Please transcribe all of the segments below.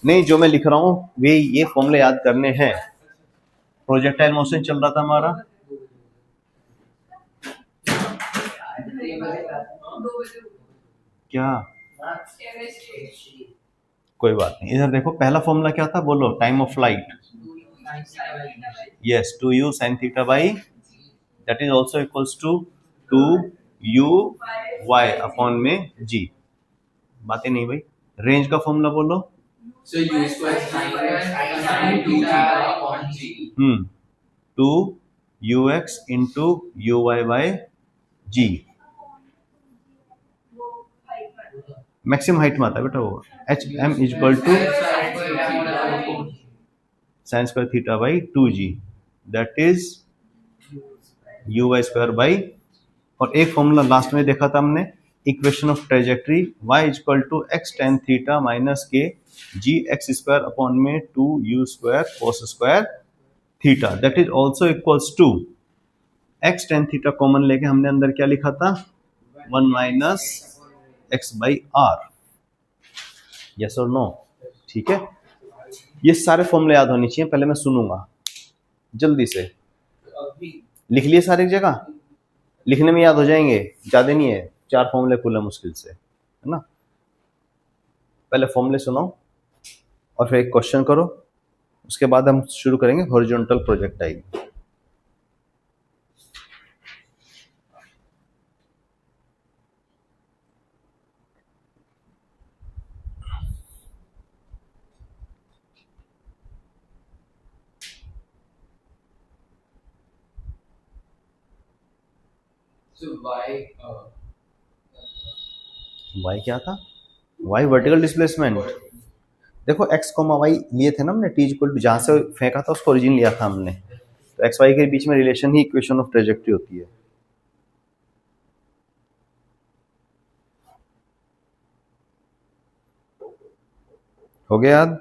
नहीं, जो मैं लिख रहा हूँ वे ये फॉर्मूले याद करने हैं। प्रोजेक्टाइल मोशन चल रहा था हमारा, क्या कोई बात नहीं। इधर देखो पहला फॉर्मूला क्या था, बोलो, time of flight. Yes, 2u sin theta by, that is also equals to 2u y upon में g। बातें नहीं भाई। रेंज का फॉर्मूला बोलो। So u square sin 2 theta upon g. 2ux into u y by G. Maximum height में आता है बेटा वो, H M is equal to sine square theta by 2g, that is u y square by, और एक formula last में देखा था हमने, equation of trajectory y is equal to x tan theta minus के जी एक्स स्क्वायर अपॉन में 2u square cos square theta, that is also equals to x tan theta common लेके हमने अंदर क्या लिखा था, 1 minus x by R. Yes और no? ठीक है, ये सारे फॉर्मूले याद होने चाहिए। पहले मैं सुनूंगा, जल्दी से लिख लिए सारी जगह, लिखने में याद हो जाएंगे, ज्यादा नहीं है, 4 फॉर्मूले कुल है मुश्किल से, है ना। पहले फॉर्मूले सुनाओ और फिर एक क्वेश्चन करो, उसके बाद हम शुरू करेंगे हॉरिजॉन्टल प्रोजेक्टाइल। So y क्या था, y वर्टिकल डिस्प्लेसमेंट। देखो x, y लिए थे ना हमने, t इक्वल टू जहां से फेंका था उसको ओरिजिन लिया था हमने, तो x y के बीच में relation he equation of trajectory होती है। हो गया याद?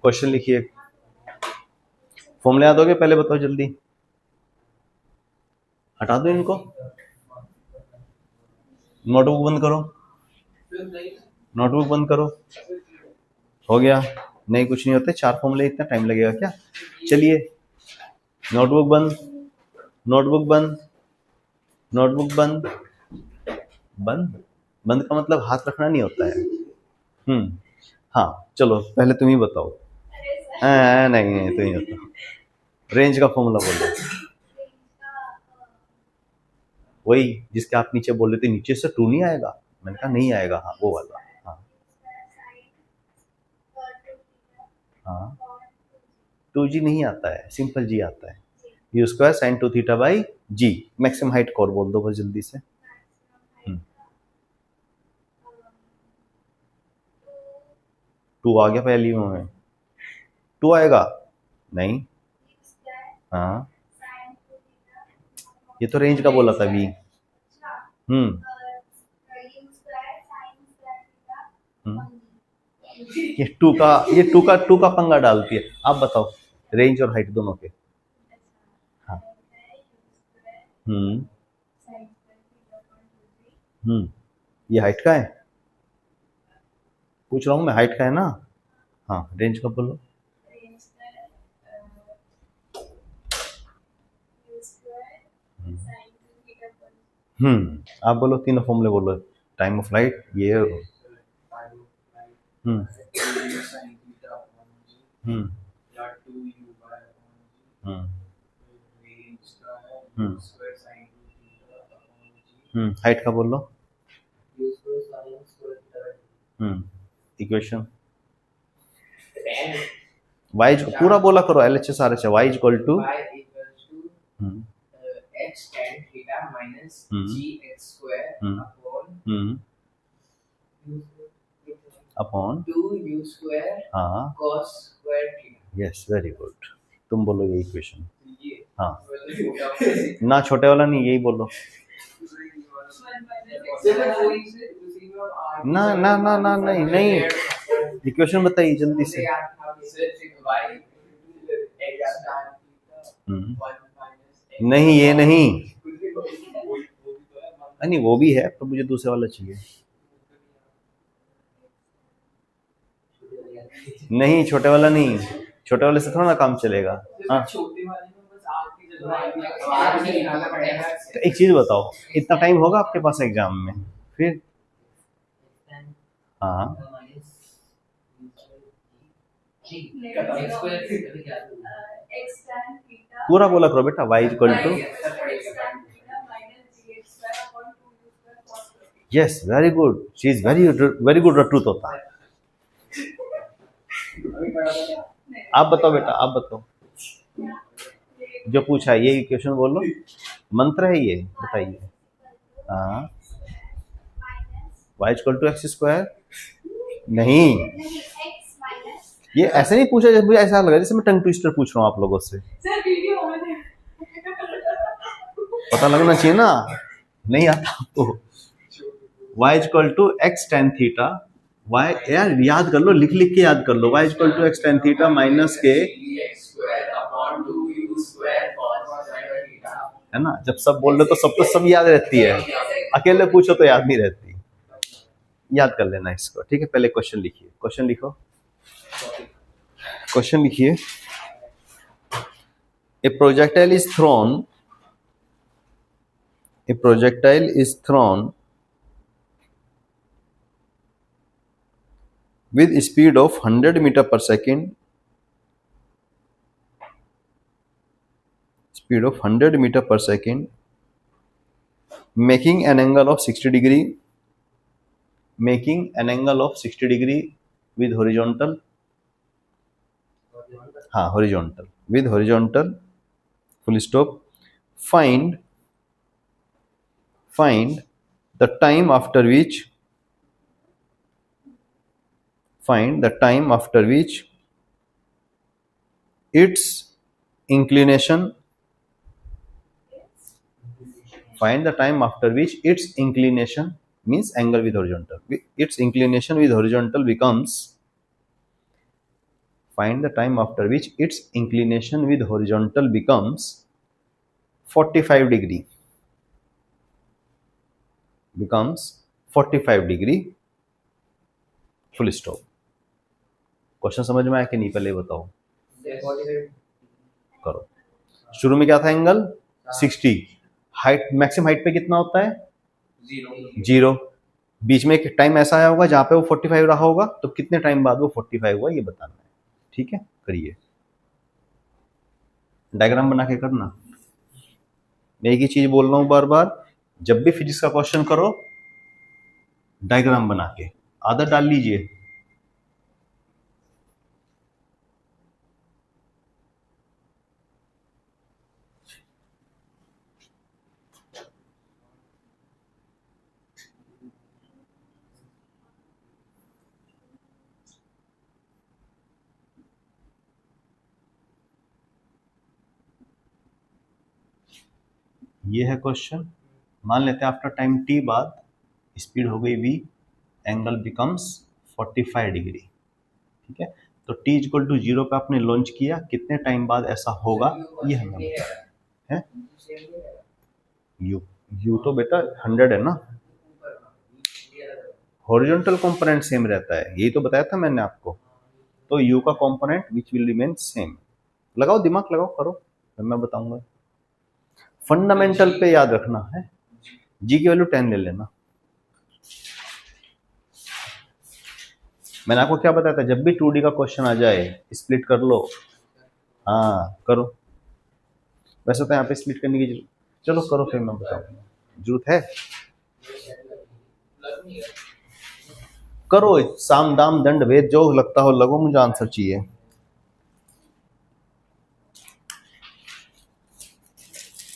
क्वेश्चन लिखिए, फॉर्मूला याद हो गए? पहले बताओ जल्दी, हटा दो इनको, नोटबुक बंद करो, नोटबुक बंद करो। हो गया? नहीं, कुछ नहीं होते, 4 फॉर्मूले, इतना टाइम लगेगा क्या? चलिए, नोटबुक बंद, नोटबुक बंद, नोटबुक बंद। बंद, बंद का मतलब हाथ रखना नहीं होता है। हाँ चलो, पहले तुम ही बताओ। नहीं नहीं, तुम ही बताओ। रेंज का फॉर्मूला बोलो, वही जिसके आप नीचे बोल रहे थे, नीचे से 2 नहीं आएगा? मैंने कहा नहीं आएगा, हाँ वो वाला। हाँ हाँ, 2g नहीं आता है, सिंपल g आता है, u square sine 2 theta by G. Maximum height को और बोल दो बस जल्दी से। 2 आ गया पहली में, 2 आएगा? नहीं। हाँ, ये तो रेंज का बोला था भी। ये 2 का पंगा डालती है। आप बताओ रेंज और हाइट दोनों के। हाँ। ये हाइट का है, पूछ रहा हूँ मैं, हाइट का है ना? हाँ, रेंज का बोलो। आप बोलो, तीनों फॉर्मूले बोलो। टाइम ऑफ फ्लाइट, ये हाइट का बोलो। इक्वेशन y पूरा बोला करो, LHS RHS, y equal to x tan theta minus gx square upon 2u square हाँ cos square theta. Yes, very good. तुम बोलो ये इक्वेशन। हाँ ना, छोटे वाला नहीं, यही बोलो। ना ना ना ना नहीं नहीं, इक्वेशन बताइए जल्दी से। नहीं ये नहीं, नहीं वो भी है पर मुझे दूसरे वाला चाहिए। नहीं छोटे वाला नहीं, छोटे वाले से थोड़ा ना काम चलेगा। हाँ तो एक चीज बताओ, इतना टाइम होगा आपके पास एग्जाम में फिर? हाँ पूरा बोला करो बेटा, y equal to, yes very good, she is very good रट्टू तोता। आप बताओ बेटा, आप बताओ जो पूछा है, ये क्वेश्चन बोलो, मंत्र है ये, बताइए। हाँ y equal to x square, नहीं ये ऐसे नहीं पूछा, जब मुझे ऐसा लगा जैसे मैं टंग ट्विस्टर पूछ रहा हूँ आप लोगों से। पता लगना चाहिए ना, नहीं आता आपको। y equal to x tan theta, y यार याद कर लो, लिख लिख के याद कर लो, y equal to x tan theta minus के, है ना। जब सब बोल रहे तो सब याद रहती है, अकेले पूछो तो याद नहीं रहती। याद कर लेना इसको, ठीक है। पहले क्वेश्चन लिखिए, क्वेश्चन लिखो, क्वेश्चन लिखिए। ए projectile is throne, a projectile is thrown with speed of 100 meter per second, speed of 100 meter per second, making an angle of 60 degree, making an angle of 60 degree with horizontal, हाँ horizontal, with horizontal, full stop. Find the time after which, find the time after which its inclination, find the time after which its inclination means angle with horizontal, its inclination with horizontal becomes, find the time after which its inclination with horizontal becomes 45 degree, becomes 45 degree, full stop. Question समझ में आया कि नहीं, पहले बताओ। करो। शुरू में क्या था एंगल 60, हाइट मैक्सिमम हाइट पे कितना होता है 0, बीच में एक टाइम ऐसा आया होगा जहां पे वो 45 रहा होगा, तो कितने टाइम बाद वो 45 हुआ ये बताना है, ठीक है। करिए, डायग्राम बना के करना। मैं एक ही चीज बोल रहा हूं बार बार, जब भी फिजिक्स का क्वेश्चन करो डायग्राम बना के, आदत डाल लीजिए। ये है क्वेश्चन, मान लेते हैं आफ्टर टाइम t बाद स्पीड हो गई v, एंगल बिकम्स 45 डिग्री, ठीक है। तो t इक्वल टू 0 पे आपने लॉन्च किया, कितने टाइम बाद ऐसा होगा ये हमें बताना है। u तो बेटा 100 है ना, हॉरिजॉन्टल कंपोनेंट सेम रहता है, यही तो बताया था मैंने आपको। तो u का component which will remain same. लगाओ दिमाग लगाओ, करो, मैं बताऊंगा। फंडामेंटल पे याद रखना है, जी की वैल्यू 10 ले लेना। मैंने आपको क्या बताया था, जब भी 2D का क्वेश्चन आ जाए स्प्लिट कर लो। हाँ करो, वैसे तो यहाँ पे स्प्लिट करने की जरूरत, चलो करो फिर मैं बताऊंगा, जरूरत है करो, साम दाम दंड भेद जो लगता हो लगो, मुझे आंसर चाहिए।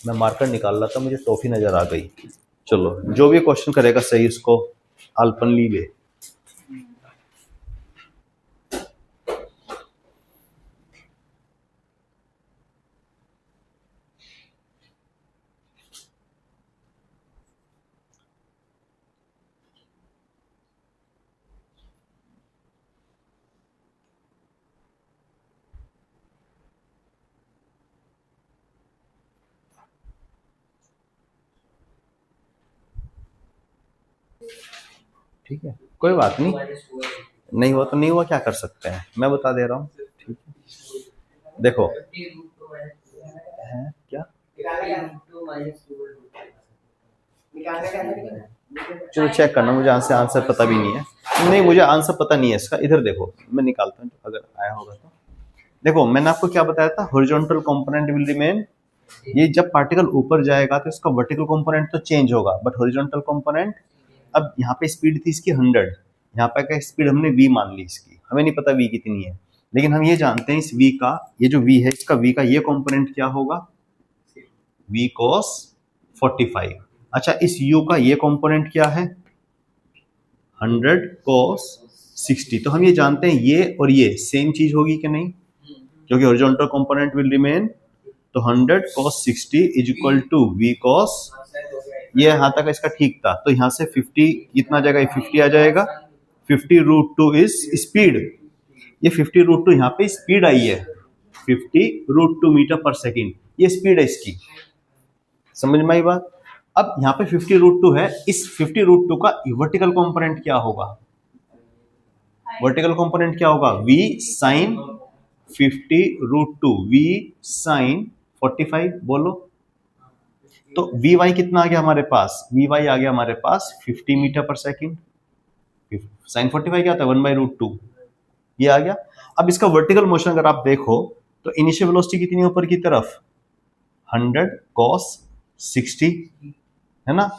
मैं मार्कर निकाल रहा था, मुझे टॉफी नजर आ गई। चलो जो भी क्वेश्चन करेगा सही उसको अल्पन लीवे। ठीक है, कोई बात नहीं, नहीं हुआ तो नहीं हुआ, क्या कर सकते हैं, मैं बता दे रहा हूँ। ठीक है, देखो है क्या, चलो चेक करना, मुझे आंसर पता भी नहीं है। नहीं, मुझे आंसर पता नहीं है इसका, इधर देखो मैं निकालता हूँ अगर आया होगा तो। देखो मैंने आपको क्या बताया था, हॉरिजॉन्टल कंपोनेंट विल रिमेन, ये जब पार्टिकल ऊपर जाएगा तो इसका वर्टिकल कंपोनेंट तो चेंज होगा, बट हॉरिजॉन्टल कंपोनेंट, अब यहाँ पे स्पीड थी इसकी 100, यहाँ पे क्या स्पीड हमने v मान ली इसकी, हमें नहीं पता v कितनी है, लेकिन हम ये जानते हैं इस v का, ये जो v है इसका v का ये कंपोनेंट क्या होगा, v cos 45। अच्छा, इस u का ये कंपोनेंट क्या है, 100 cos 60। तो हम ये जानते हैं ये और ये सेम चीज होगी कि नहीं, क्योंकि हॉरिजॉन्टल कंपोनेंट विल रिमेन, तो 100 cos 60 is equal to v cos, ये यहाँ तक इसका ठीक था, तो यहाँ से 50 कितना आ जाएगा, 50 आ जाएगा, 50√2 इज स्पीड, ये 50√2 यहाँ पे स्पीड आई है, 50√2 मीटर पर सेकेंड, ये स्पीड है इसकी, समझ में आई बात। अब यहाँ पे 50√2 है, इस 50√2 का वर्टिकल कंपोनेंट क्या होगा, वर्टिकल कंपोनेंट क्या होगा, v sin 50√2, v sin 45, बोलो। तो vy कितना आ गया हमारे पास, vy आ गया हमारे पास 50 मीटर पर सेकेंड, साइन 45 क्या होता है 1/√2, ये आ गया। अब इसका वर्टिकल मोशन अगर आप देखो तो इनिशियल वेलोसिटी कितनी है ऊपर की तरफ, 100 cos 60 है ना,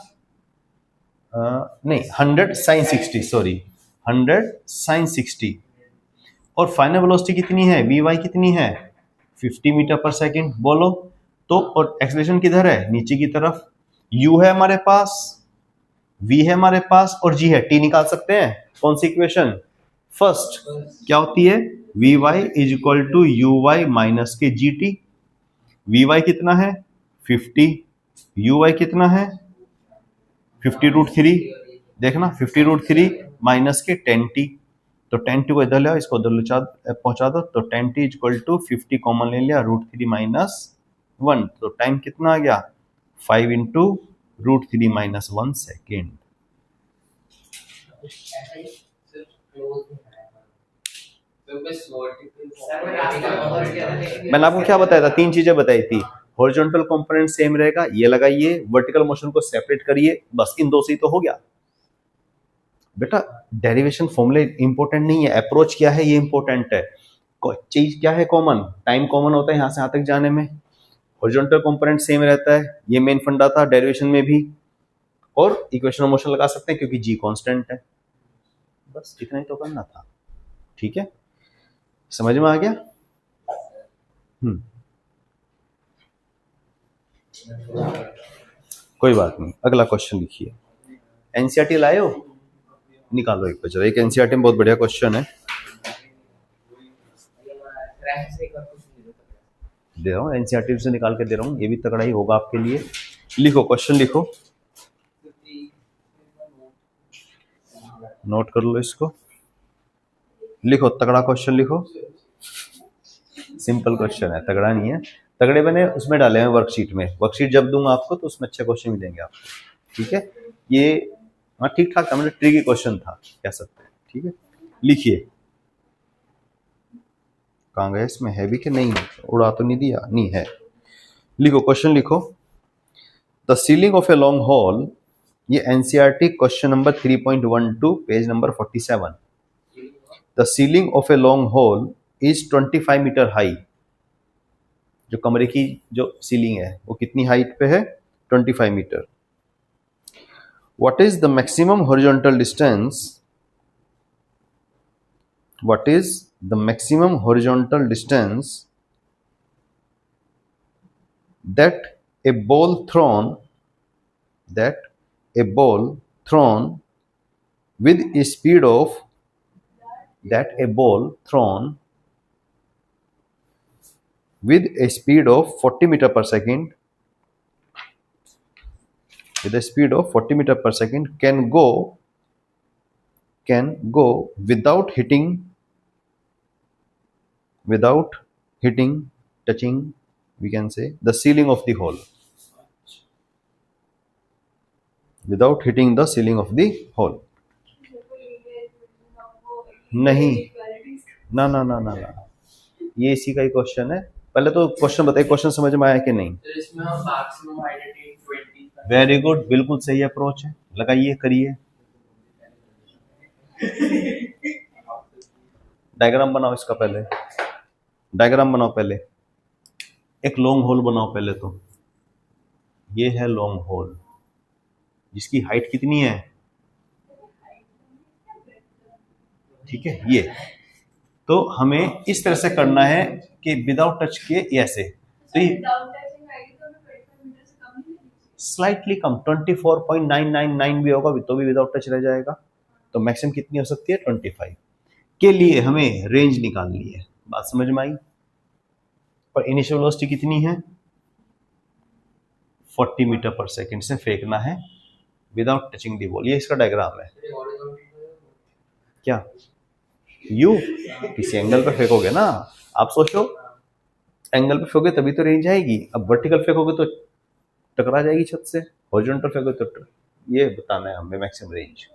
नहीं 100 sin 60, सॉरी 100 sin 60, और फाइनल वेलोसिटी कितनी है, vy कितनी है 50 मीटर पर सेकेंड, बोलो। तो और एक्सेलरेशन किधर है, नीचे की तरफ, u है हमारे पास, v है हमारे पास, और g है, t निकाल सकते हैं, कौन सी इक्वेशन, फर्स्ट, क्या होती है, vy is equal to uy minus के gt, vy कितना है 50, uy कितना है 50√3, देखना 50√3 माइनस के 10t, तो 10t को इधर ले आओ, इसको उधर पहुंचा दो, तो 10t is equal to 50 common ले लिया, √3 माइनस 1, तो टाइम कितना आ गया 5 इंटू √3 माइनस 1 सेकेंड। मैंने आपको क्या बताया था, तीन चीजें बताई थी, हॉरिजॉन्टल कंपोनेंट सेम रहेगा, ये लगाइए, वर्टिकल मोशन को सेपरेट करिए, बस इन दो से ही तो हो गया बेटा। डेरिवेशन फॉर्मूले इंपॉर्टेंट नहीं है, अप्रोच क्या है ये इंपॉर्टेंट है। चीज क्या है कॉमन, टाइम कॉमन होता है यहाँ से यहाँ तक जाने में, हॉरिजॉन्टल कंपोनेंट सेम रहता है, ये मेन फंडा था डेरिवेशन में भी, और इक्वेशन ऑफ मोशन लगा सकते हैं क्योंकि जी कांस्टेंट है, बस इतना ही तो करना था। ठीक है, समझ में आ गया। कोई बात नहीं, अगला क्वेश्चन लिखिए। एनसीईआरटी लाए हो, निकालो एक बच्चा, एक एनसीईआरटी में बहुत बढ़िया क्वेश्चन है, दे रहा हूँ एनसीईआरटी से निकाल के दे रहा हूँ, ये भी तगड़ा ही होगा आपके लिए। लिखो क्वेश्चन, लिखो, नोट कर लो इसको, लिखो तगड़ा क्वेश्चन लिखो, सिंपल क्वेश्चन है, तगड़ा नहीं है, तगड़े मैंने उसमें डाले हैं वर्कशीट में, वर्कशीट जब दूंगा आपको तो उसमें अच्छे क्वेश्चन मिलेंगे आपको। ठीक है, ये हाँ ठीक ठाक था, मतलब ट्रिकी क्वेश्चन था कह सकते हैं। ठीक है, लिखिए, कहाँ गया, इसमें है भी कि नहीं, उड़ा तो नहीं दिया, नहीं है, लिखो क्वेश्चन लिखो। The ceiling of a long hall, ये NCERT question number 3.12 page number 47। The ceiling of a long hall is 25 metre high, जो कमरे की जो सीलिंग है वो कितनी हाइट पे है, 25 metre. What is the maximum horizontal distance, what is the maximum horizontal distance that a ball thrown with a speed of that a ball thrown with a speed of 40 meter per second, with a speed of 40 meter per second can go without touching, we can say, the ceiling of the hall. Without hitting the ceiling of the hall. नहीं, ना ना ना ना ना, ये इसी का ही question है। पहले तो क्वेश्चन बताइए, क्वेश्चन समझ में आया कि नहीं? तो इसमें हम मैक्सिमम हाइट 20। वेरी गुड, बिल्कुल सही अप्रोच है, लगाइए, करिए। डायग्राम बनाओ इसका, पहले डायग्राम बनाओ, पहले एक लॉन्ग होल बनाओ पहले तो। ये है लॉन्ग होल जिसकी हाइट कितनी है? ठीक है, ये तो हमें इस तरह से करना है कि विदाउट टच किए ऐसे, तो ये स्लाइटली कम 24.999 भी होगा तो भी विदाउट टच रह जाएगा। तो मैक्सिमम कितनी हो सकती है? 25 के लिए हमें रेंज निकालनी है। बात समझ में आई? पर इनिशियल वेलोसिटी कितनी है? 40 मीटर पर सेकंड से फेंकना है विदाउट टचिंग दी बॉल। ये इसका डायग्राम है। क्या यू किसी एंगल पे फेंकोगे ना, आप सोचो एंगल पे फेंकोगे तभी तो रेंज आएगी। अब वर्टिकल फेंकोगे तो टकरा जाएगी छत से, हॉरिजॉन्टल फेंकोगे तो ये बताना है हमें मैक्सिमम रेंज।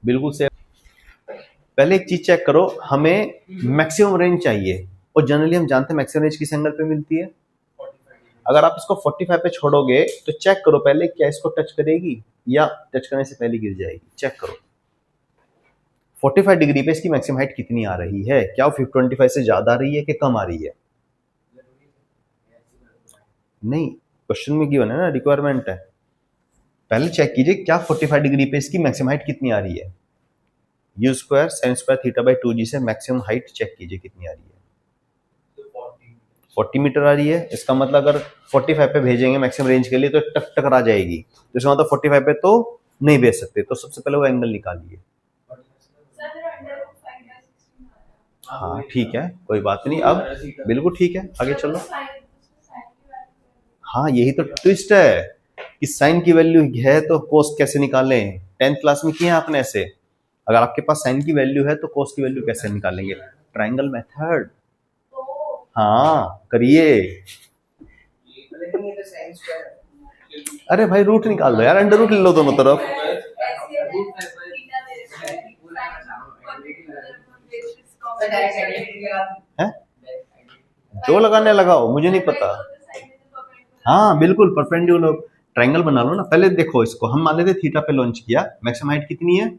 बिल्कुल से पहले एक चीज चेक करो, हमें मैक्सिमम रेंज चाहिए और जनरली हम जानते हैं मैक्सिमम रेंज किस एंगल पे मिलती है। अगर आप इसको 45 पे छोड़ोगे तो चेक करो पहले क्या इसको टच करेगी या टच करने से पहले गिर जाएगी। चेक करो 45 डिग्री पे इसकी मैक्सिमम हाइट कितनी आ रही है, क्या वो 25 से ज्यादा आ रही है कि कम आ रही है? नहीं, क्वेश्चन में गिवन है ना, रिक्वायरमेंट है। पहले चेक कीजिए क्या 45 डिग्री पे इसकी मैक्सिमम हाइट कितनी आ रही है। U square sine square theta by 2g से मैक्सिमम हाइट चेक कीजिए कितनी आ रही है। 40 मीटर आ रही है। इसका मतलब अगर 45 पे भेजेंगे मैक्सिमम रेंज के लिए तो टक टकरा जाएगी, तो इसका मतलब 45 पे तो नहीं भेज सकते। तो सबसे पहले वो एंगल निकालिए। हाँ ठीक है, कोई बात नहीं, अब बिल्कुल ठीक है, आगे चलो। हाँ यही तो ट्विस्ट है कि साइन की वैल्यू है तो कोस कैसे निकालें। 10th क्लास में किए हैं आपने ऐसे। अगर आपके पास साइन की वैल्यू है तो कोस की वैल्यू कैसे निकालेंगे? Triangle method. हाँ करिए। अरे भाई रूट निकाल दो यार, अंडर रूट ले लो दोनों तरफ। है जो लगाने लगाओ, मुझे नहीं पता। हाँ बिल्कुल, परपेंडिकुलर ट्रायंगल बना लो ना। पहले देखो इसको हम मान लेते थीटा पे लॉन्च किया, मैक्सिमम हाइट कितनी है?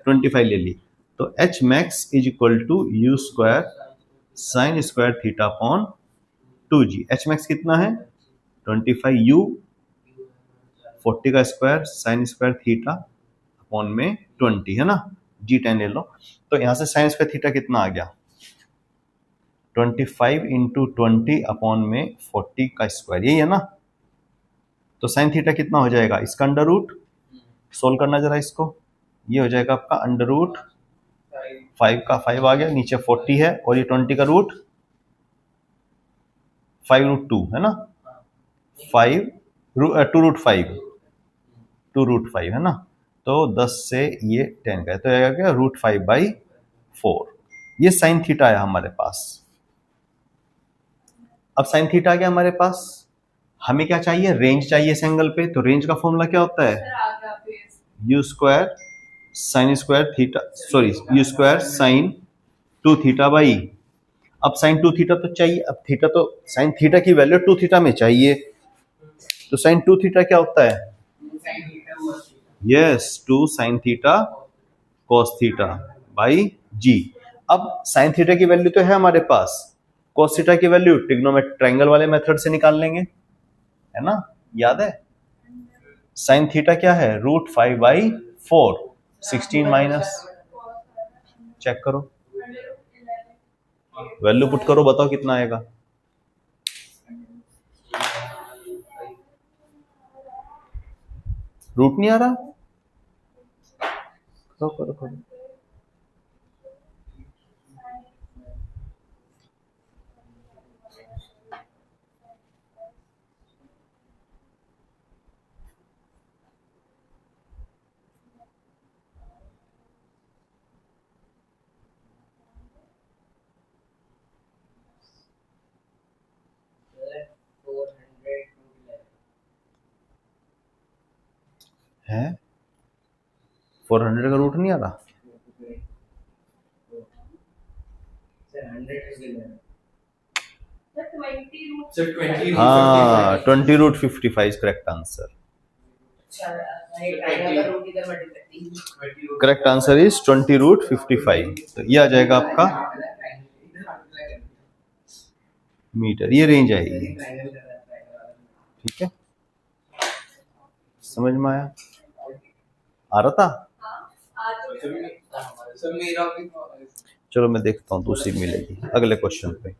25 ले ली, तो H max is equal to you square sine square theta upon 2g। H max कितना है? 25 यू 40 का square sine square theta upon में 20 है ना, जी 10 ले लो। तो यहां से साइन स्क्वायर थीटा कितना आ गया? 25 इंटू 20 अपॉन में 40 का स्क्वायर, यही है ना। तो साइन थीटा कितना हो जाएगा? इसका अंडर रूट, सोल्व करना जरा इसको, ये हो जाएगा आपका अंडर रूट 5 का 5 आ गया, नीचे 40 है और ये 20 का रूट 5 रूट 2 है ना, 5 2 रूट 5 2 रूट 5 है ना। तो 10 से ये 10 का है, तो आएगा क्या? रूट 5/4। ये साइन थीटा है हमारे पास। अब साइन थीटा आ गया हमारे पास, हमें क्या चाहिए? रेंज चाहिए इस एंगल पे। तो रेंज का फॉर्मूला क्या होता है? U square sine square theta, sorry u square sine 2 theta by, अब साइन 2 थीटा तो चाहिए, अब थीटा तो साइन थीटा की वैल्यू 2 थीटा में चाहिए, तो साइन 2 थीटा क्या होता है? Yes 2 sine theta cos theta by g. अब साइन थीटा की वैल्यू तो है हमारे पास, कॉस थीटा की वैल्यू ट्रिग्नोमेट्रिक ट्रायंगल वाले मेथड से निकाल लेंगे, है ना, याद है। साइन थीटा क्या है? रूट 5/4, 16 माइनस, चेक करो वैल्यू पुट करो, बताओ कितना आएगा। रूट नहीं आ रहा, करो करो करो। है 400 का रूट नहीं आ रहा। So 20 हाँ 20 root 55 is correct answer. Correct answer is 20 root 55। तो ये आ जाएगा आपका मीटर, ये रेंज आएगी। ठीक है, समझ में आया? आ रहा था? So मेरा भी चलो मैं देखता हूँ दूसरी मिलेगी अगले क्वेश्चन पे।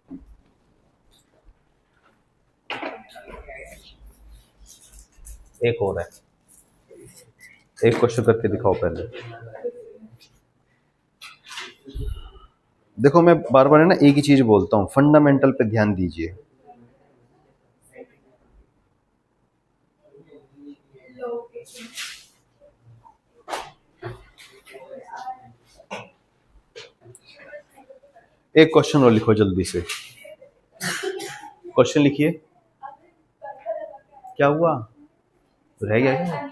एक और है, एक क्वेश्चन करके दिखाओ पहले। देखो मैं बार बार है ना एक ही चीज बोलता हूँ, फंडामेंटल पे ध्यान दीजिए। एक क्वेश्चन और लिखो जल्दी से, क्वेश्चन लिखिए। क्या हुआ, रह गया क्या?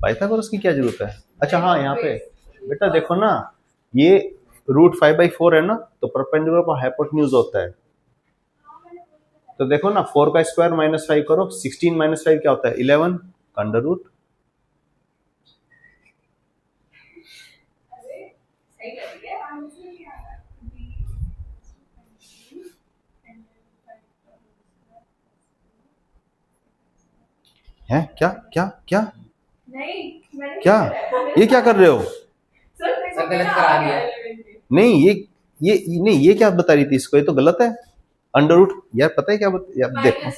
पाइथागोरस की क्या जरूरत है? अच्छा हाँ, यहाँ पे बेटा देखो ना, ये √5/4 है ना, तो परपेंडिकुलर पर हाइपोटेन्यूज होता है। तो देखो ना 4 का स्क्वायर -5 करो, 16 - 5 क्या होता है? 11 का अंडर रूट। है क्या क्या क्या नहीं क्या ये क्या कर रहे हो? सब गलत करा दिया। नहीं ये नहीं, ये क्या बता रही थी इसको? ये तो गलत है। अंडर रूट यार पता है क्या यार देखो,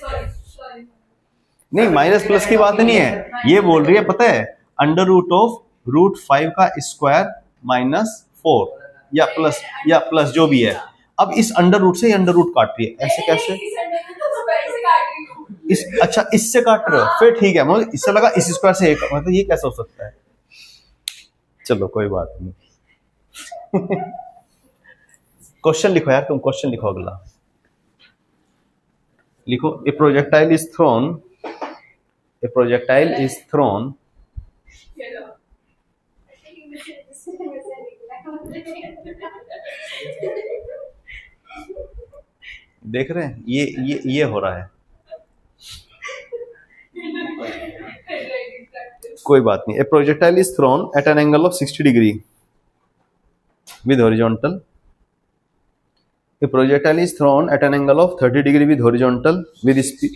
नहीं माइनस प्लस की बात नहीं है, ये बोल रही है पता है अंडर रूट ऑफ √5 का स्क्वायर -4 या प्लस जो भी है। अब इस अंडर रूट से अंडर रूट काट रही है, ऐसे कैसे? इस अच्छा इससे काट रहे हो, फिर ठीक है, मुझे इससे लगा इस स्क्वायर से मतलब ये कैसे हो सकता है? चलो कोई बात नहीं। क्वेश्चन लिखो यार, तुम क्वेश्चन लिखो अगला। लिखो ए प्रोजेक्टाइल इज थ्रोन देख रहे हैं ये हो रहा है। कोई बात नहीं। A projectile is thrown at an angle of 60 degree with horizontal. A projectile is thrown at an angle of 30 degree with horizontal with speed,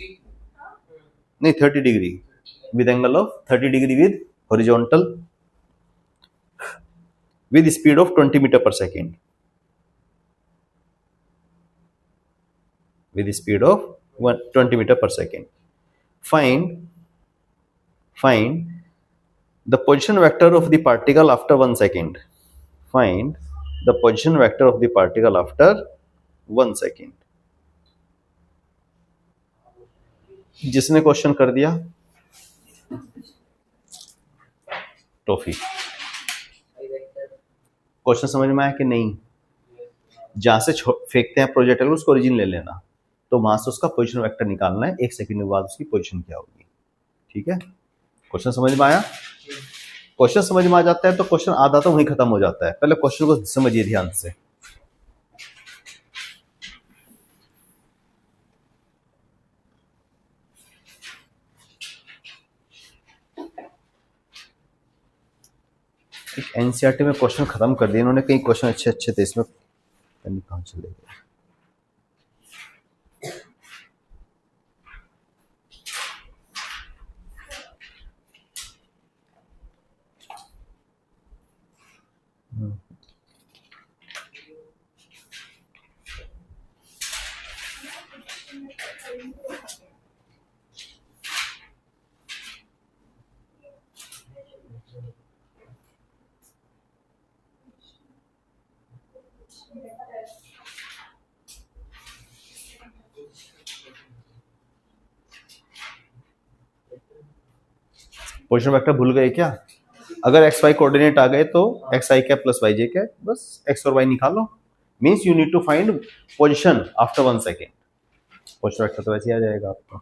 नहीं 30 degree with angle of 30 degree with horizontal with speed of 20 metre per second, with the speed of 20 meter per second. Find the position vector of the particle after 1 second. Find the position vector of the particle after 1 second. जिसने question कर दिया toffee. Question समझ में आया कि नहीं? जहां से फेंकते हैं प्रोजेक्टाइल उसको ओरिजिन ले लेना, तो वहां से उसका पोजीशन वेक्टर निकालना है, 1 सेकंड के बाद उसकी पोजीशन क्या होगी। ठीक है, क्वेश्चन समझ में आया? क्वेश्चन समझ में आ जाता है तो क्वेश्चन आधा तो वहीं खत्म हो जाता है। पहले क्वेश्चन को समझिए ध्यान से। एनसीईआरटी में क्वेश्चन खत्म कर दिए इन्होंने, कई क्वेश्चन अच्छे अच्छे थे इसमें, कहाँ चले गए? पोजीशन वेक्टर भूल गए क्या? अगर एक्स वाई कोऑर्डिनेट आ गए तो x i cap plus y j cap, बस एक्स और वाई निकालो। Means you need to find position after 1 second. Position vector तो वैसे ही आ जाएगा आपका।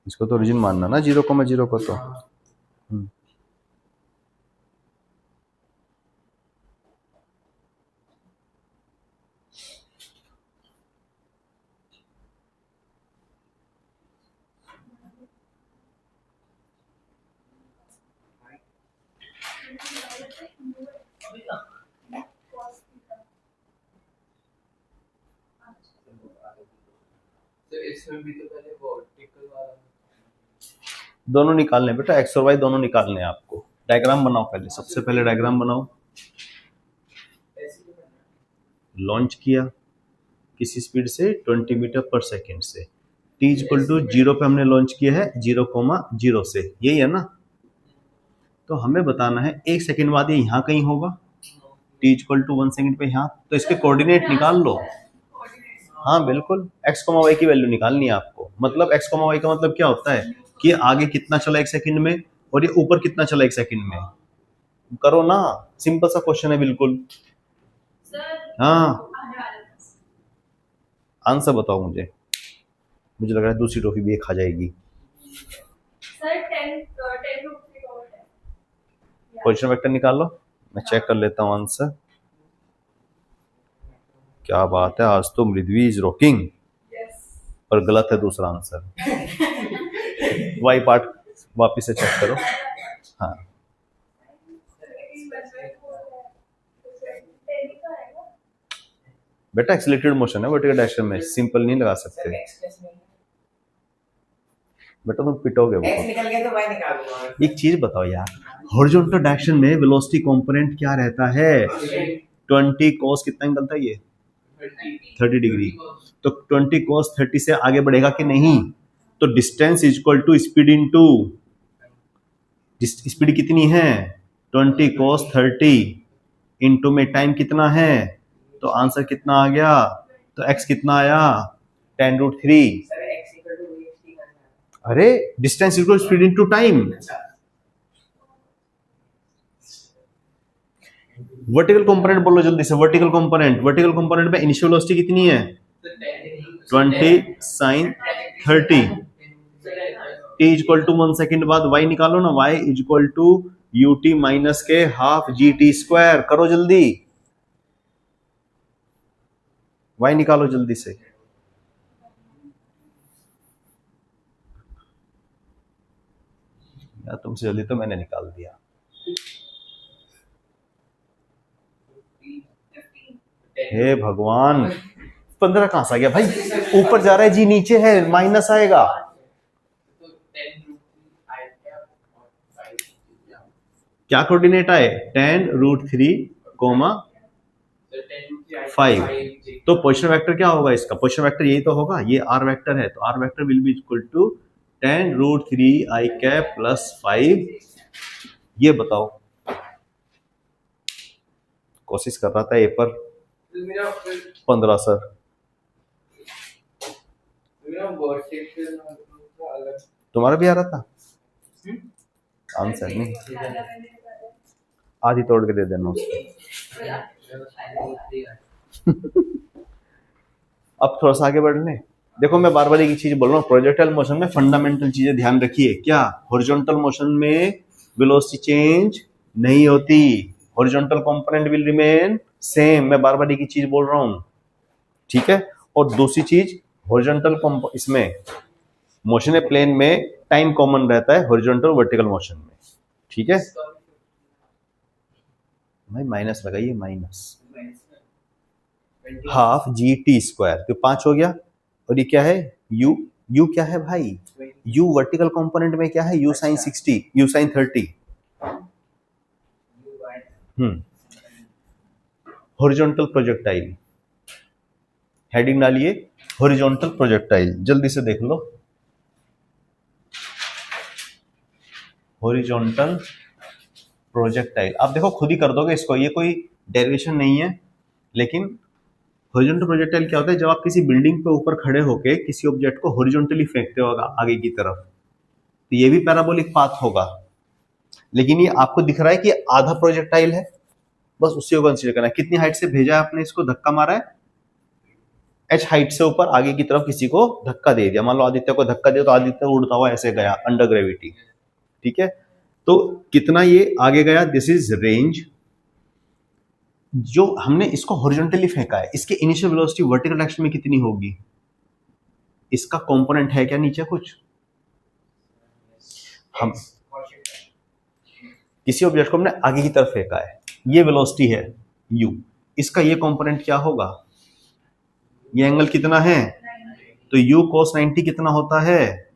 इसको तो ओरिजिन मानना ना 0,0 को तो। तो इसमें भी तो पहले वर्टिकल वाला दोनों निकालने बेटा, एक्स और वाई दोनों निकालने हैं आपको। डायग्राम बनाओ पहले, सबसे पहले डायग्राम बनाओ। ऐसे ही करना लॉन्च किया किसी स्पीड से 20 मीटर पर सेकेंड से, t इक्वल टू 0 पे हमने लॉन्च किया है 0,0 से, यही है ना। तो हमें बताना है 1 सेकेंड बाद ये यहाँ कहीं होगा, t इक्वल टू 1 सेकेंड पे यहाँ, तो इसके कोऑर्डिनेट निकाल लो। हाँ बिल्कुल, x, y की वैल्यू निकालनी है आपको। मतलब x, y का मतलब क्या होता है कि आगे कितना चला 1 सेकंड में और ये ऊपर कितना चला 1 सेकंड में। करो ना, सिंपल सा क्वेश्चन है बिल्कुल। हाँ आंसर बताओ मुझे लग रहा है दूसरी ट्रॉफी भी एक खा जाएगी। सर 10 रुपये का है। पोजीशन वेक्टर निकालो, मैं चेक कर लेता हूँ आंसर। क्या बात है, आज तो मृदवी इज रॉकिंग। पर गलत है दूसरा आंसर। वाई पार्ट वापिस से चेक करो। हाँ बेटा एक्सीलरेटेड मोशन है वर्टिकल डायरेक्शन में, सिंपल नहीं लगा सकते बेटा, तुम पिटोगे वो। x निकल गया तो y निकाल दूंगा। एक चीज बताओ यार, हॉरिजॉन्टल डायरेक्शन में वेलोसिटी कंपोनेंट क्या रहता है? 20 cos कितना निकलता है ये? 30 डिग्री। तो 20 cos 30 से आगे बढ़ेगा कि नहीं? तो distance is equal to speed into speed कितनी है? 20 cos 30 इनटू में टाइम कितना है? तो आंसर कितना आ गया? तो x कितना आया? 10√3। Sir x equal to vxt करना है। अरे distance equal speed into time. Vertical component बोलो जल्दी से। वर्टिकल कंपोनेंट में इनिशियल वेलोसिटी कितनी है? 20 sin 30। t equal to 1 second बाद y निकालो ना, y equal to ut minus के हाफ gt स्क्वायर। करो जल्दी, y निकालो जल्दी से। यार तुमसे जल्दी तो मैंने निकाल दिया। 15 हे भगवान, 15 कहां से आ गया भाई? ऊपर जा रहा है जी, नीचे है, माइनस आएगा। तो 10√3 i क्या और 5 क्या कोऑर्डिनेट आए? 10√3, तो 10√3 i 5। तो पोजीशन वेक्टर क्या होगा इसका? पोजीशन वेक्टर यही तो होगा, ये r वेक्टर है, तो r vector will be equal to 10√3 i cap plus 5। ये बताओ, कोशिश कर रहा था ए पर मेरा 15 सर। वर्टिकल अलग तुम्हारा भी आ रहा था आंसर? नहीं, आधी तोड़ के दे देना उसको। अब थोड़ा सा आगे बढ़ लें। देखो मैं बार बार एक चीज बोल रहा हूँ, प्रोजेक्टाइल मोशन में फंडामेंटल चीजें ध्यान रखिए। क्या? हॉरिजॉन्टल मोशन में वेलोसिटी चेंज नहीं होती, horizontal component will remain same. मैं बार बार एक ही चीज बोल रहा हूँ, ठीक है। और दूसरी चीज, हॉरिजॉन्टल इसमें मोशन प्लेन में टाइम कॉमन रहता है हॉरिजॉन्टल वर्टिकल मोशन में, ठीक है भाई। माइनस लगाइए, minus half G T square, तो 5 हो गया। और ये क्या है? u क्या है भाई? u वर्टिकल कंपोनेंट में क्या है? u sin 60, u sin 30। Horizontal projectile, heading डालिए हॉरिजॉन्टल प्रोजेक्टाइल, जल्दी से देख लो। हॉरिजॉन्टल प्रोजेक्टाइल, आप देखो खुद ही कर दोगे इसको, ये कोई डेरिवेशन नहीं है। लेकिन हॉरिजॉन्टल प्रोजेक्टाइल क्या होता है? जब आप किसी बिल्डिंग पे ऊपर खड़े होके किसी ऑब्जेक्ट को हॉरिजॉन्टली फेंकते हो आगे की तरफ, तो ये भी पैराबोलिक पाथ होगा। लेकिन ये आपको दिख रहा है कि आधा प्रोजेक्टाइल है, बस उसी को कंसीडर करना है। कितनी हाइट से भेजा है आपने इसको, धक्का मारा है? h हाइट से ऊपर आगे की तरफ किसी को धक्का दे दिया, मान लो आदित्य को धक्का दिया तो आदित्य उड़ता हुआ ऐसे गया अंडर ग्रेविटी, ठीक है। तो कितना ये आगे गया, दिस इज रेंज। जो हमने इसको हॉरिजॉन्टली फेंका है, इसके इनिशियल वेलोसिटी वर्टिकल डायरेक्शन में कितनी होगी, इसका कंपोनेंट है क्या नीचे कुछ, हम किसी ऑब्जेक्ट को हमने आगे की तरफ फेंका है, ये वेलोसिटी है u, इसका ये कंपोनेंट क्या होगा, ये एंगल कितना है, तो u cos 90 कितना होता है,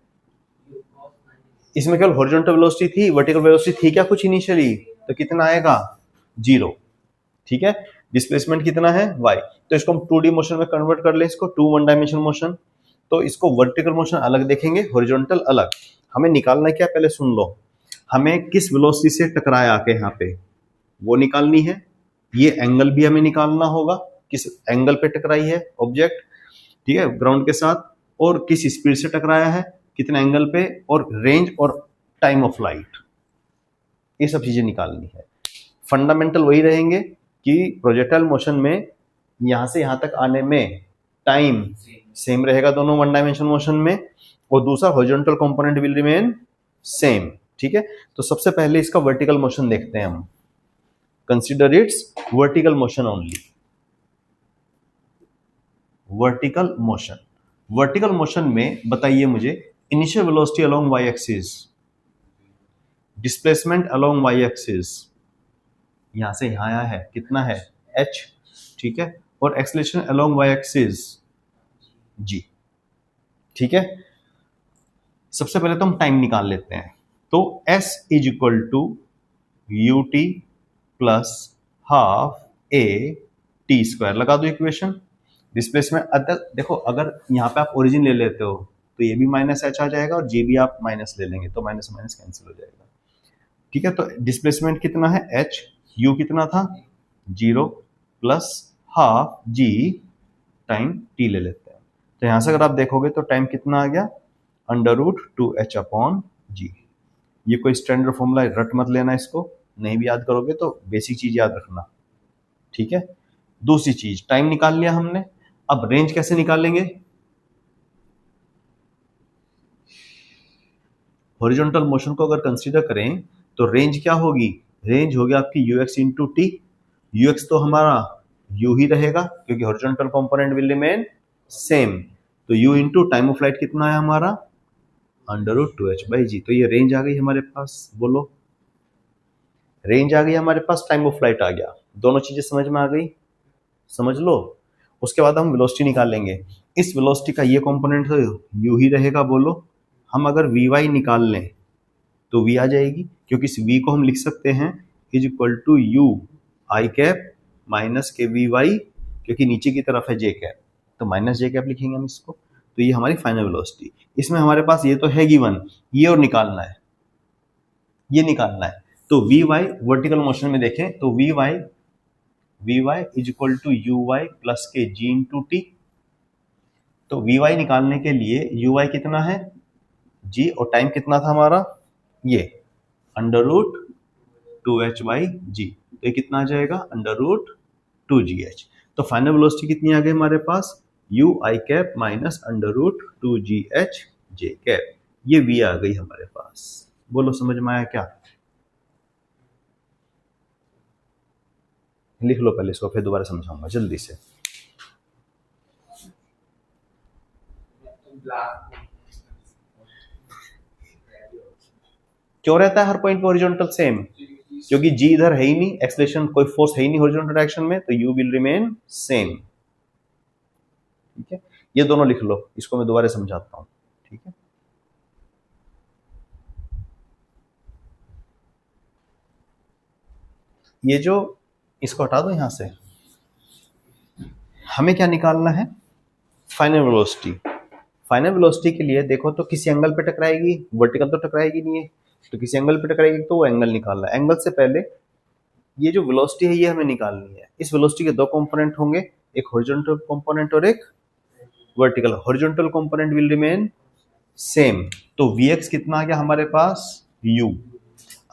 इसमें केवल हॉरिजॉन्टल वेलोसिटी थी, वर्टिकल वेलोसिटी थी क्या कुछ इनिशियली, तो कितना आएगा 0, ठीक है। डिस्प्लेसमेंट कितना है y, तो इसको हम 2D मोशन में कन्वर्ट कर ले, इसको 2 1 डायमेंशन मोशन, तो इसको वर्टिकल मोशन अलग देखेंगे, हॉरिजॉन्टल अलग। हमें निकालना क्या, पहले सुन लो, हमें किस वेलोसिटी से टकराया आके यहाँ पे वो निकालनी है, ये एंगल भी हमें निकालना होगा, किस एंगल पे टकराई है ऑब्जेक्ट, ठीक है, ग्राउंड के साथ, और किस स्पीड से टकराया है, कितने एंगल पे, और रेंज और टाइम ऑफ लाइट, ये सब चीजें निकालनी है। फंडामेंटल वही रहेंगे कि प्रोजेक्टाइल मोशन में यहां से यहां तक आने में टाइम सेम रहेगा दोनों वन डायमेंशन मोशन में, और दूसरा horizontal component will remain same, ठीक है। तो सबसे पहले इसका वर्टिकल मोशन देखते हैं हम, consider its vertical motion only. Vertical motion, vertical motion में बताइए मुझे, initial velocity along Y axis, displacement along Y axis, यहां से यहां आया है कितना है h, ठीक है, और acceleration along Y axis g, ठीक है। सबसे पहले तो हम टाइम निकाल लेते हैं, तो s is equal to U T plus half A T square, लगा दो इक्वेशन। डिस्प्लेसमेंट देखो, अगर यहाँ पे आप ओरिजिन ले लेते हो तो ये भी माइनस एच आ जाएगा, और जे भी आप माइनस ले लेंगे तो माइनस माइनस कैंसिल हो जाएगा, ठीक है। तो डिस्प्लेसमेंट कितना है h, u कितना था 0 plus half g time t ले लेते हैं, तो यहां से अगर आप देखोगे तो टाइम कितना आ गया √2h अपॉन g। ये कोई स्टैंडर्ड फॉर्मूला रट मत लेना, इसको नहीं भी याद करोगे तो बेसिक चीज याद रखना, ठीक है। दूसरी चीज, टाइम निकाल लिया हमने, अब रेंज कैसे निकालेंगे, हॉरिजॉन्टल मोशन को अगर कंसीडर करें तो रेंज क्या होगी, रेंज होगी आपकी ux इंटू टी, ux तो हमारा u ही रहेगा क्योंकि horizontal component will remain same, तो u into time of flight कितना है हमारा √2h/g, तो ये रेंज आ गई हमारे पास, बोलो रेंज आ गई हमारे पास, टाइम ऑफ फ्लाइट आ गया, दोनों चीजें समझ में आ गई, समझ लो। उसके बाद हम वेलोसिटी निकालेंगे, इस वेलोसिटी का ये कंपोनेंट तो u ही रहेगा, बोलो हम अगर vy निकाल लें तो v आ जाएगी, क्योंकि इस v को हम लिख सकते हैं is equal to u I cap minus के वी वाई, क्योंकि नीचे की तरफ है j कैप, तो माइनस j कैप लिखेंगे हम इसको, तो ये हमारी फाइनल वेलोसिटी। इसमें हमारे पास ये तो है गिवन, ये और निकालना है, ये निकालना है, तो वी वाई वर्टिकल मोशन में देखें तो V Y is equal to U Y plus के जी इंटू टी, तो वी वाई निकालने के लिए यू वाई कितना है जी, और टाइम कितना था हमारा ये √2h/g, तो ये कितना आ जाएगा √2gh। तो फाइनल वेलोसिटी कितनी आ गई हमारे पास u आई cap minus √2gh j cap, ये v आ गई हमारे पास, बोलो समझ में आया क्या, लिख लो पहले इसको, फिर दोबारा समझाऊंगा जल्दी से। क्यों रहता है हर पॉइंट पे हॉरिजॉन्टल सेम, क्योंकि g इधर है ही नहीं, एक्सेलरेशन कोई फोर्स है ही नहीं हॉरिजॉन्टल डायरेक्शन में, तो u विल रिमेन सेम, ठीक है। ये दोनों लिख लो, इसको मैं दोबारा समझाता हूं, ठीक है। ये जो इसको हटा दो यहां से, हमें क्या निकालना है फाइनल वेलोसिटी। फाइनल वेलोसिटी के लिए देखो तो किसी एंगल पे टकराएगी, वर्टिकल तो टकराएगी नहीं है, तो किसी एंगल पे टकराएगी तो वो एंगल निकालना है। एंगल से पहले ये जो वेलोसिटी है ये हमें निकालनी है। इस वेलोसिटी के दो कंपोनेंट होंगे, एक हॉरिजॉन्टल कंपोनेंट और एक vertical. Horizontal component will remain same, तो Vx कितना आ गया हमारे पास u।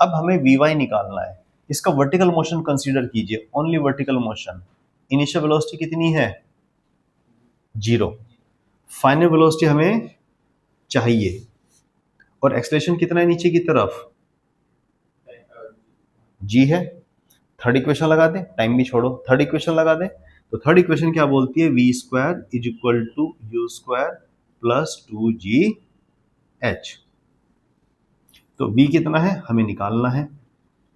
अब हमें Vy निकालना है, इसका वर्टिकल मोशन कंसीडर कीजिए, only vertical motion. Initial velocity कितनी है 0। फाइनल वेलोसिटी हमें चाहिए और एक्सेलरेशन कितना है नीचे की तरफ, g है। थर्ड इक्वेशन लगा दें, टाइम भी छोड़ो, थर्ड इक्वेशन लगा दें। तो थर्ड इक्वेशन क्या बोलती है, v square is equal to you square plus 2gh। तो v कितना है हमें निकालना है,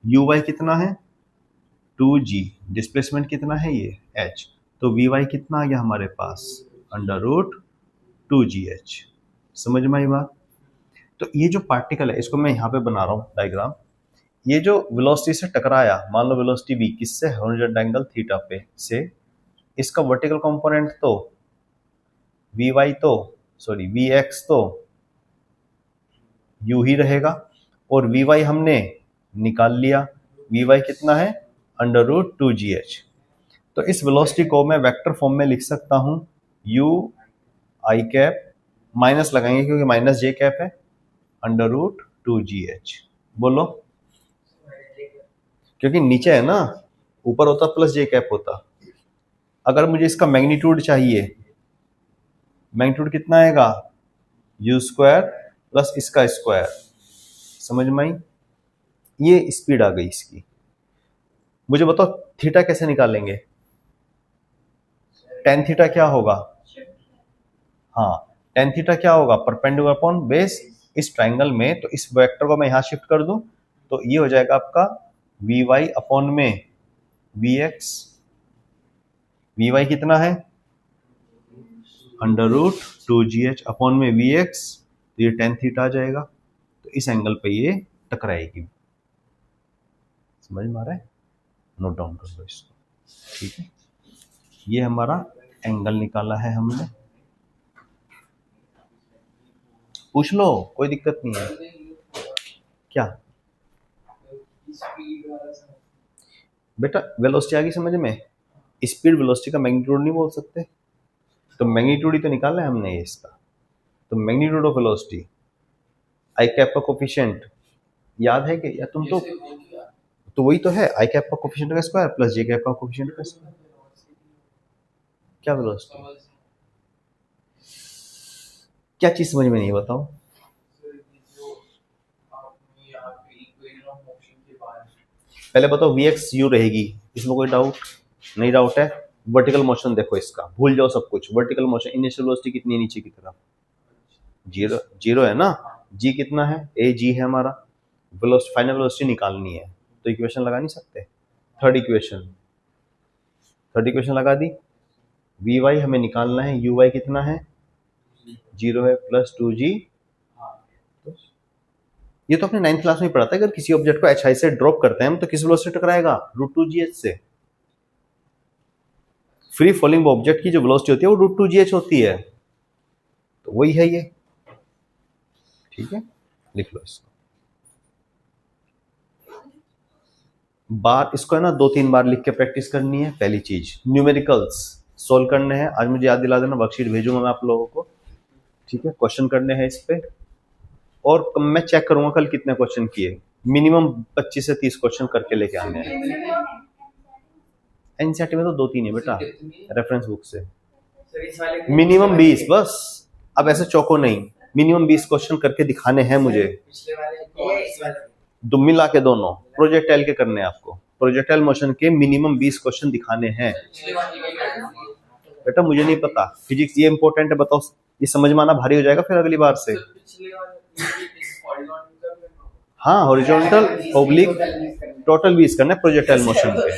uy कितना है 2g, डिस्प्लेसमेंट कितना है ये h। तो vy कितना आ गया हमारे पास, अंडर रूट 2gh। समझ में आई बात। तो ये जो पार्टिकल है इसको मैं यहाँ पे बना रहा हूँ डायग्राम। ये जो वेलोसिटी से टकराया, मान लो वेलोसिटी v किससे, हॉरिजॉन्टल एंगल थीटा पे से, इसका वर्टिकल कंपोनेंट तो vy तो सॉरी vx तो u ही रहेगा और vy हमने निकाल लिया, vy कितना है अंडर रूट 2gh। तो इस वेलोसिटी को मैं वेक्टर फॉर्म में लिख सकता हूँ u i कैप, माइनस लगाएंगे क्योंकि माइनस j कैप है, अंडर रूट 2gh। बोलो, क्योंकि नीचे है ना, ऊपर होता प्लस j कैप होता। अगर मुझे इसका मैग्नीट्यूड चाहिए, मैग्नीट्यूड कितना आएगा u स्क्वायर प्लस इसका स्क्वायर। समझ में आई। ये स्पीड आ गई इसकी। मुझे बताओ थीटा कैसे निकालेंगे, टेन थीटा क्या होगा, हाँ टेन थीटा क्या होगा, परपेंडिकुलर अपॉन बेस इस ट्राइंगल में। तो इस वेक्टर को मैं यहाँ शिफ्ट कर दूं तो ये हो जाएगा आपका vy अपॉन में vx। vy कितना है अंडर रूट 2gh अपॉन में vx, तो ये टेन थीटा आ जाएगा। तो इस एंगल पे ये टकराएगी। समझ में आ रहा है, नोट डाउन कर लो इसको, ठीक है। ये हमारा एंगल निकाला है हमने, पूछ लो कोई दिक्कत नहीं है। क्या बेटा वेलोसिटी आ गई समझ में, स्पीड वेलोसिटी का मैग्नीट्यूड नहीं बोल सकते, तो मैग्नीट्यूड ही तो निकालना है हमने ये इसका। तो magnitude of velocity I cap का कोफिशिएंट याद है कि या तुम तो वही तो है, आई कैप का कोफिशिएंट का स्क्वायर प्लस जे कैप का कोफिशिएंट का स्क्वायर। क्या वेलोसिटी, क्या चीज समझ में नहीं बताओ। पहले बताओ vx u रहेगी, इसमें कोई डाउट नहीं, डाउट है। वर्टिकल मोशन देखो इसका, भूल जाओ सब कुछ। वर्टिकल मोशन इनिशियल वेलोसिटी कितनी है नीचे की तरफ, जीरो है ना, g कितना है a g है हमारा। वेलोसिटी फाइनल वेलोसिटी निकालनी है तो इक्वेशन लगा नहीं सकते, थर्ड इक्वेशन लगा दी। vy हमें निकालना है, uy कितना है 0 है प्लस 2g। ये तो अपने 9th क्लास में पढ़ा था, अगर किसी ऑब्जेक्ट को hi से ड्रॉप करते हैं हम तो किस वेलोसिटी टकराएगा, रूट 2gh से। फ्री फॉलिंग ऑब्जेक्ट की जो वेलोसिटी होती है वो रूट 2gh होती है, तो वही है ये, ठीक है। लिख लो इसको, बार इसको है ना 2-3 बार लिख के प्रैक्टिस करनी है। पहली चीज न्यूमेरिकल्स सोल्व करने हैं, आज मुझे याद दिला देना, वर्कशीट भेजूंगा मैं आप लोगों को, ठीक है। क्वेश्चन करने हैं इस पे और मैं चेक करूंगा कल कितने क्वेश्चन किए, मिनिमम 25 से 30 क्वेश्चन करके लेके आने हैं। एनसीईआरटी में तो 2-3 है बेटा, रेफरेंस बुक से मिनिमम 20 बस। अब ऐसे चौको नहीं, मिनिमम 20 क्वेश्चन करके दिखाने हैं मुझे, दो मिला के दोनों प्रोजेक्टाइल के करने हैं आपको। प्रोजेक्टाइल मोशन के मिनिमम 20 क्वेश्चन दिखाने हैं बेटा। मुझे नहीं पता, फिजिक्स ये इंपॉर्टेंट है, बताओ ये समझ में आना भारी हो जाएगा फिर अगली बार से। हाँ हॉरिजॉन्टल ओब्लिक टोटल 20 करना है प्रोजेक्टाइल मोशन पे।